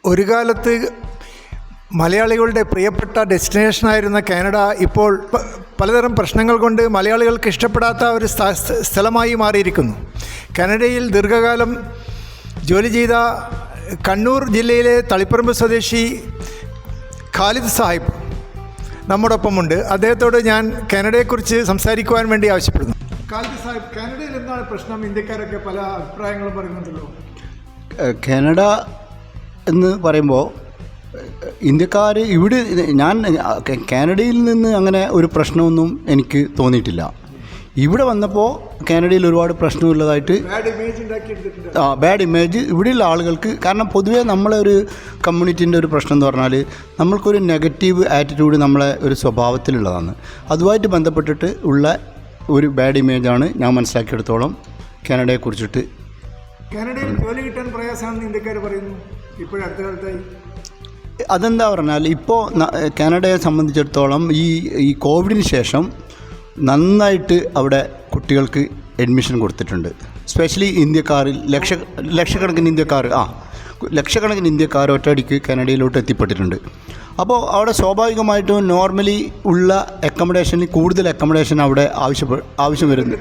ഒരു കാലത്ത് മലയാളികളുടെ പ്രിയപ്പെട്ട ഡെസ്റ്റിനേഷനായിരുന്ന കാനഡ ഇപ്പോൾ പലതരം പ്രശ്നങ്ങൾ കൊണ്ട് മലയാളികൾക്ക് ഇഷ്ടപ്പെടാത്ത ഒരു സ്ഥലമായി മാറിയിരിക്കുന്നു. കാനഡയിൽ ദീർഘകാലം ജോലി ചെയ്ത കണ്ണൂർ ജില്ലയിലെ തളിപ്പറമ്പ് സ്വദേശി ഖാലിദ് സാഹിബ് നമ്മോടൊപ്പമുണ്ട്. അദ്ദേഹത്തോട് ഞാൻ കാനഡയെക്കുറിച്ച് സംസാരിക്കുവാൻ വേണ്ടി ആവശ്യപ്പെടുന്നു. ഖാലിദ് സാഹിബ്, കാനഡയിൽ എന്താണ് പ്രശ്നം? ഇന്ത്യക്കാരൊക്കെ പല അഭിപ്രായങ്ങളും പറയുന്നുണ്ടല്ലോ. കാനഡ എന്ന് പറയുമ്പോൾ ഇന്ത്യക്കാർ ഇവിടെ കാനഡയിൽ നിന്ന് അങ്ങനെ ഒരു പ്രശ്നമൊന്നും എനിക്ക് തോന്നിയിട്ടില്ല. ഇവിടെ വന്നപ്പോൾ കാനഡയിൽ ഒരുപാട് പ്രശ്നമുള്ളതായിട്ട് ബാഡ് ഇമേജ് ഇവിടെയുള്ള ആളുകൾക്ക്. കാരണം പൊതുവേ നമ്മളെ ഒരു കമ്മ്യൂണിറ്റീൻ്റെ ഒരു പ്രശ്നം എന്ന് പറഞ്ഞാൽ നമ്മൾക്കൊരു നെഗറ്റീവ് ആറ്റിറ്റ്യൂഡ് നമ്മളെ ഒരു സ്വഭാവത്തിലുള്ളതാണ്. അതുമായിട്ട് ബന്ധപ്പെട്ടിട്ട് ഉള്ള ഒരു ബാഡ് ഇമേജാണ് ഞാൻ മനസ്സിലാക്കിയെടുത്തോളം കാനഡയെക്കുറിച്ചിട്ട്. കാനഡയിൽ ജോലി കിട്ടാൻ പ്രയാസമാണെന്ന് ഇന്ത്യക്കാർ പറയുന്നു ഇപ്പോഴടുത്ത കാലത്തായി. അതെന്താ പറഞ്ഞാൽ ഇപ്പോൾ കാനഡയെ സംബന്ധിച്ചിടത്തോളം ഈ കോവിഡിന് ശേഷം നന്നായിട്ട് അവിടെ കുട്ടികൾക്ക് അഡ്മിഷൻ കൊടുത്തിട്ടുണ്ട്. സ്പെഷ്യലി ഇന്ത്യക്കാരിൽ ലക്ഷക്കണക്കിന് ഇന്ത്യക്കാർ ഒറ്റയടിക്ക് കാനഡയിലോട്ട് എത്തിപ്പെട്ടിട്ടുണ്ട്. അപ്പോൾ അവിടെ സ്വാഭാവികമായിട്ടും നോർമലി ഉള്ള അക്കോമഡേഷനിൽ കൂടുതൽ അക്കോമഡേഷൻ അവിടെ ആവശ്യം വരുന്നു.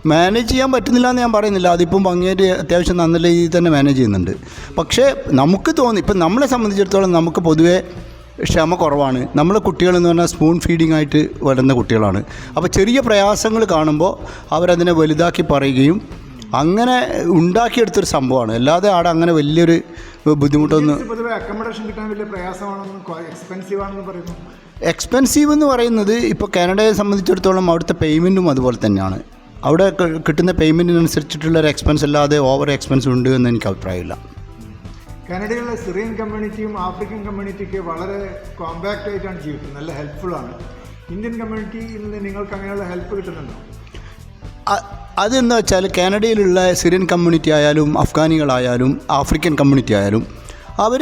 മാനേജ് ചെയ്യാൻ പറ്റുന്നില്ല എന്ന് ഞാൻ പറയുന്നില്ല. അതിപ്പം ഭംഗിയായിട്ട് അത്യാവശ്യം നല്ല രീതിയിൽ തന്നെ മാനേജ് ചെയ്യുന്നുണ്ട്. പക്ഷേ നമുക്ക് തോന്നി, ഇപ്പം നമ്മളെ സംബന്ധിച്ചിടത്തോളം നമുക്ക് പൊതുവേ ക്ഷമ കുറവാണ്. നമ്മളെ കുട്ടികളെന്ന് പറഞ്ഞാൽ സ്പൂൺ ഫീഡിംഗ് ആയിട്ട് വരുന്ന കുട്ടികളാണ്. അപ്പോൾ ചെറിയ പ്രയാസങ്ങൾ കാണുമ്പോൾ അവരതിനെ വലുതാക്കി പറയുകയും അങ്ങനെ ഉണ്ടാക്കിയെടുത്തൊരു സംഭവമാണ്. അല്ലാതെ അവിടെ അങ്ങനെ വലിയൊരു ബുദ്ധിമുട്ടൊന്നും. എക്സ്പെൻസീവ് എന്ന് പറയുന്നത് ഇപ്പോൾ കാനഡയെ സംബന്ധിച്ചിടത്തോളം അവിടുത്തെ പേയ്മെൻറ്റും അതുപോലെ തന്നെയാണ്. അവിടെ കിട്ടുന്ന പേയ്മെൻറ്റിനനുസരിച്ചിട്ടുള്ളൊരു എക്സ്പെൻസ് അല്ലാതെ ഓവർ എക്സ്പെൻസ് ഉണ്ട് എന്ന് എനിക്ക് അഭിപ്രായമില്ല. കാനഡയിലുള്ള സിറിയൻ കമ്മ്യൂണിറ്റിയും ആഫ്രിക്കൻ കമ്മ്യൂണിറ്റിയൊക്കെ വളരെ കോമ്പാക്റ്റ് ആയിട്ടാണ് ജീവിക്കുന്നത്, നല്ല ഹെൽപ്ഫുള്ളാണ്. ഇന്ത്യൻ കമ്മ്യൂണിറ്റിയിൽ നിന്ന് നിങ്ങൾക്ക് അങ്ങനെയുള്ള ഹെൽപ്പ് കിട്ടുന്നുണ്ടോ? അതെന്ന് വെച്ചാൽ കാനഡയിലുള്ള സിറിയൻ കമ്മ്യൂണിറ്റി ആയാലും അഫ്ഗാനികളായാലും ആഫ്രിക്കൻ കമ്മ്യൂണിറ്റി ആയാലും അവർ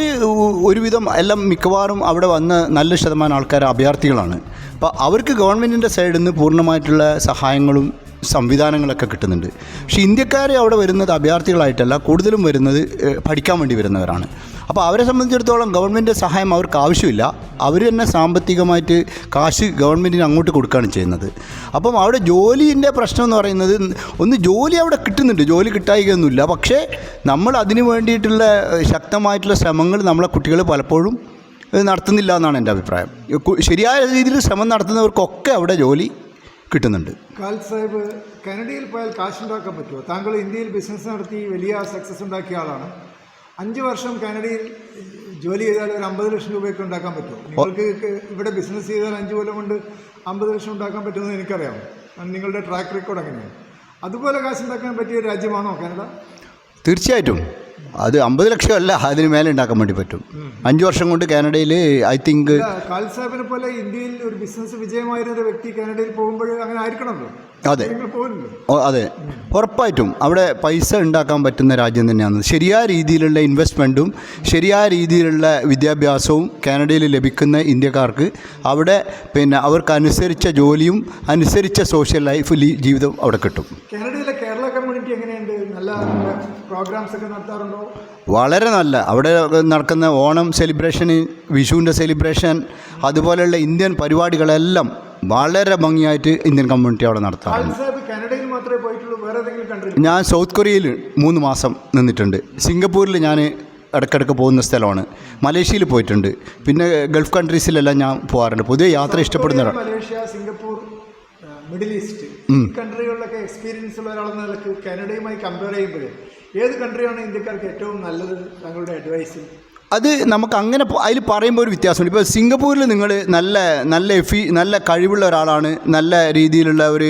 ഒരുവിധം എല്ലാം മിക്കവാറും അവിടെ വന്ന നല്ല ശതമാനം ആൾക്കാർ അഭയാർത്ഥികളാണ്. അപ്പോൾ അവർക്ക് ഗവൺമെൻറ്റിൻ്റെ സൈഡിൽ നിന്ന് പൂർണ്ണമായിട്ടുള്ള സഹായങ്ങളും സംവിധാനങ്ങളൊക്കെ കിട്ടുന്നുണ്ട്. പക്ഷേ ഇന്ത്യക്കാരെ അവിടെ വരുന്നത് അഭയാർത്ഥികളായിട്ടല്ല, കൂടുതലും വരുന്നത് പഠിക്കാൻ വേണ്ടി വരുന്നവരാണ്. അപ്പോൾ അവരെ സംബന്ധിച്ചിടത്തോളം ഗവൺമെൻറ് സഹായം അവർക്ക് ആവശ്യമില്ല. അവർ തന്നെ സാമ്പത്തികമായിട്ട് കാശ് ഗവൺമെൻറ്റിന് അങ്ങോട്ട് കൊടുക്കുകയാണ് ചെയ്യുന്നത്. അപ്പം അവിടെ ജോലീൻ്റെ പ്രശ്നം എന്ന് പറയുന്നത് ജോലി അവിടെ കിട്ടുന്നുണ്ട്, ജോലി കിട്ടായികയൊന്നുമില്ല. പക്ഷേ നമ്മൾ അതിന് വേണ്ടിയിട്ടുള്ള ശക്തമായിട്ടുള്ള ശ്രമങ്ങൾ നമ്മളെ കുട്ടികൾ പലപ്പോഴും നടത്തുന്നില്ല എന്നാണ് എൻ്റെ അഭിപ്രായം. ശരിയായ രീതിയിൽ ശ്രമം നടത്തുന്നവർക്കൊക്കെ അവിടെ ജോലി കിട്ടുന്നുണ്ട്. ഖാലിദ് സാഹിബ്, കാനഡയിൽ പോയാൽ കാശുണ്ടാക്കാൻ പറ്റുമോ? താങ്കൾ ഇന്ത്യയിൽ ബിസിനസ് നടത്തി വലിയ സക്സസ് ഉണ്ടാക്കിയ ആളാണ്. 5 വർഷം കാനഡയിൽ ജോലി ചെയ്താൽ ഒരു 50 ലക്ഷം രൂപയൊക്കെ ഉണ്ടാക്കാൻ പറ്റുമോ? നിങ്ങൾക്ക് ഇവിടെ ബിസിനസ് ചെയ്താൽ 5 കൊല്ലം കൊണ്ട് 50 ലക്ഷം ഉണ്ടാക്കാൻ പറ്റുമെന്ന് എനിക്കറിയാം. നിങ്ങളുടെ ട്രാക്ക് റെക്കോർഡ് അങ്ങനെയാണ്. അതുപോലെ കാശുണ്ടാക്കാൻ പറ്റിയ രാജ്യമാണോ കാനഡ? തീർച്ചയായിട്ടും. അത് 50 ലക്ഷം അല്ല, അതിന് മേലെ ഉണ്ടാക്കാൻ വേണ്ടി പറ്റും. 5 വർഷം കൊണ്ട് കാനഡയിൽ ഐ തിങ്ക്. ഖാലിദ് സാഹിബിനെ പോലെ ഇന്ത്യയിൽ ഒരു ബിസിനസ് വിജയമായിരുന്ന വ്യക്തി കാനഡയിൽ പോകുമ്പോൾ അങ്ങനെ ആയിരിക്കണമല്ലോ. അതെ, ഉറപ്പായിട്ടും അവിടെ പൈസ ഉണ്ടാക്കാൻ പറ്റുന്ന രാജ്യം തന്നെയാണ്. ശരിയായ രീതിയിലുള്ള ഇൻവെസ്റ്റ്മെൻറ്റും ശരിയായ രീതിയിലുള്ള വിദ്യാഭ്യാസവും കാനഡയിൽ ലഭിക്കുന്ന ഇന്ത്യക്കാർക്ക് അവിടെ അവർക്ക് അനുസരിച്ച ജോലിയും അനുസരിച്ച സോഷ്യൽ ലൈഫ് ജീവിതം അവിടെ കിട്ടും. കാനഡയിലെ കേരള കമ്മ്യൂണിറ്റി എങ്ങനെയുണ്ട്? നല്ല പ്രോഗ്രാംസ് ഒക്കെ നടത്താറുണ്ടോ? വളരെ നല്ല. അവിടെ നടക്കുന്ന ഓണം സെലിബ്രേഷന്, വിഷുവിൻ്റെ സെലിബ്രേഷൻ, അതുപോലെയുള്ള ഇന്ത്യൻ പരിപാടികളെല്ലാം വളരെ ഭംഗിയായിട്ട് ഇന്ത്യൻ കമ്മ്യൂണിറ്റി അവിടെ നടത്താറുണ്ട്. ഞാൻ സൗത്ത് കൊറിയയിൽ 3 മാസം നിന്നിട്ടുണ്ട്. സിംഗപ്പൂരിൽ ഞാൻ ഇടയ്ക്കിടയ്ക്ക് പോകുന്ന സ്ഥലമാണ്. മലേഷ്യയിൽ പോയിട്ടുണ്ട്. പിന്നെ ഗൾഫ് കൺട്രീസിലെല്ലാം ഞാൻ പോകാറുണ്ട്. പൊതുവെ യാത്ര ഇഷ്ടപ്പെടുന്നവരാണ്. മലേഷ്യ, സിംഗപ്പൂർ, മിഡിൽ ഈസ്റ്റ് കൺട്രികളിലൊക്കെ എക്സ്പീരിയൻസ് ഉള്ള ഒരാളെന്ന നിലക്ക് കാനഡയുമായി കമ്പയർ ചെയ്യുമ്പോൾ ഏത് കൺട്രിയാണ് ഇന്ത്യക്കാർക്ക് ഏറ്റവും നല്ലത് താങ്കളുടെ അഡ്വൈസ്? അത് നമുക്ക് അങ്ങനെ അതിൽ പറയുമ്പോൾ ഒരു വ്യത്യാസമുണ്ട്. ഇപ്പോൾ സിംഗപ്പൂരിൽ നിങ്ങൾ നല്ല കഴിവുള്ള ഒരാളാണ്, നല്ല രീതിയിലുള്ള ഒരു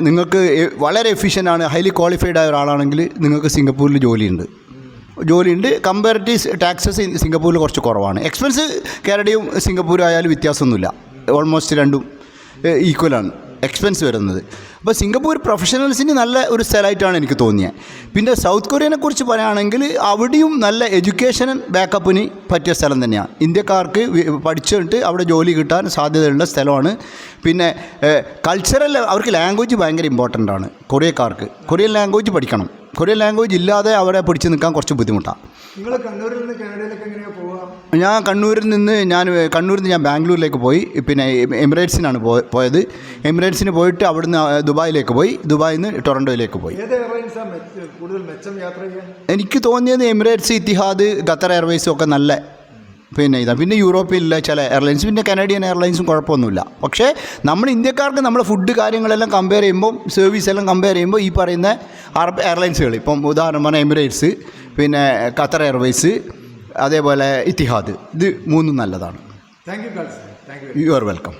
നിങ്ങൾക്ക് വളരെ എഫിഷ്യൻ്റാണ്, ഹൈലി ക്വാളിഫൈഡ് ആയ ഒരാളാണെങ്കിൽ നിങ്ങൾക്ക് സിംഗപ്പൂരിൽ ജോലിയുണ്ട്. കമ്പാരിറ്റീവ് ടാക്സസ് സിംഗപ്പൂരിൽ കുറച്ച് കുറവാണ്. എക്സ്പെൻസ് കാനഡയും സിംഗപ്പൂരും ആയാലും വ്യത്യാസമൊന്നുമില്ല. ഓൾമോസ്റ്റ് രണ്ടും ഈക്വലാണ് എക്സ്പെൻസ് വരുന്നത്. അപ്പോൾ സിംഗപ്പൂർ പ്രൊഫഷണൽസിന് നല്ല ഒരു സ്ഥലമായിട്ടാണ് എനിക്ക് തോന്നിയത്. പിന്നെ സൗത്ത് കൊറിയനെ കുറിച്ച് പറയുകയാണെങ്കിൽ അവിടെയും നല്ല എഡ്യൂക്കേഷൻ ബാക്കപ്പിന് പറ്റിയ സ്ഥലം തന്നെയാണ്. ഇന്ത്യക്കാർക്ക് പഠിച്ചിട്ട് അവിടെ ജോലി കിട്ടാൻ സാധ്യതയുള്ള സ്ഥലമാണ്. പിന്നെ കൾച്ചറൽ അവർക്ക് ലാംഗ്വേജ് ഭയങ്കര ഇമ്പോർട്ടൻ്റ് ആണ്. കൊറിയക്കാർക്ക് കൊറിയൻ ലാംഗ്വേജ് പഠിക്കണം. കൊറിയൻ ലാംഗ്വേജ് ഇല്ലാതെ അവിടെ പിടിച്ച് നിൽക്കാൻ കുറച്ച് ബുദ്ധിമുട്ടാണ്. നിങ്ങൾ കണ്ണൂരിൽ നിന്ന് കാനഡയിലേക്ക് എങ്ങനെയാണ് പോവുക? ഞാൻ കണ്ണൂരിൽ നിന്ന് ഞാൻ ബാംഗ്ലൂരിലേക്ക് പോയി. പിന്നെ എമിറേറ്റ്സിനാണ് പോയത്. എമിറേറ്റ്സിന് പോയിട്ട് അവിടുന്ന് ദുബായിലേക്ക് പോയി. ദുബായിൽ നിന്ന് ടൊറൻറ്റോയിലേക്ക് പോയി. ഏത് എയർലൈൻസാണ് കൂടുതൽ മെച്ചം യാത്ര ചെയ്യാൻ? എനിക്ക് തോന്നിയത് എമിറേറ്റ്സ്, ഇത്തിഹാദ്, ഖത്തർ എയർവേസും ഒക്കെ നല്ല ഇതാണ്. പിന്നെ യൂറോപ്പിലുള്ള ചില എയർലൈൻസ്, പിന്നെ കനേഡിയൻ എയർലൈൻസും കുഴപ്പമൊന്നുമില്ല. പക്ഷേ നമ്മൾ ഇന്ത്യക്കാർക്ക് നമ്മുടെ ഫുഡ് കാര്യങ്ങളെല്ലാം കമ്പയർ ചെയ്യുമ്പോൾ, സർവീസ് എല്ലാം കമ്പയർ ചെയ്യുമ്പോൾ ഈ പറയുന്ന അറബ് എയർലൈൻസുകൾ, ഇപ്പം ഉദാഹരണം പറഞ്ഞാൽ എമിറേറ്റ്സ്, പിന്നെ ഖത്തർ എയർവേസ്, അതേപോലെ ഇത്തിഹാദ്, ഇത് മൂന്നും നല്ലതാണ്. Thank you. You are welcome.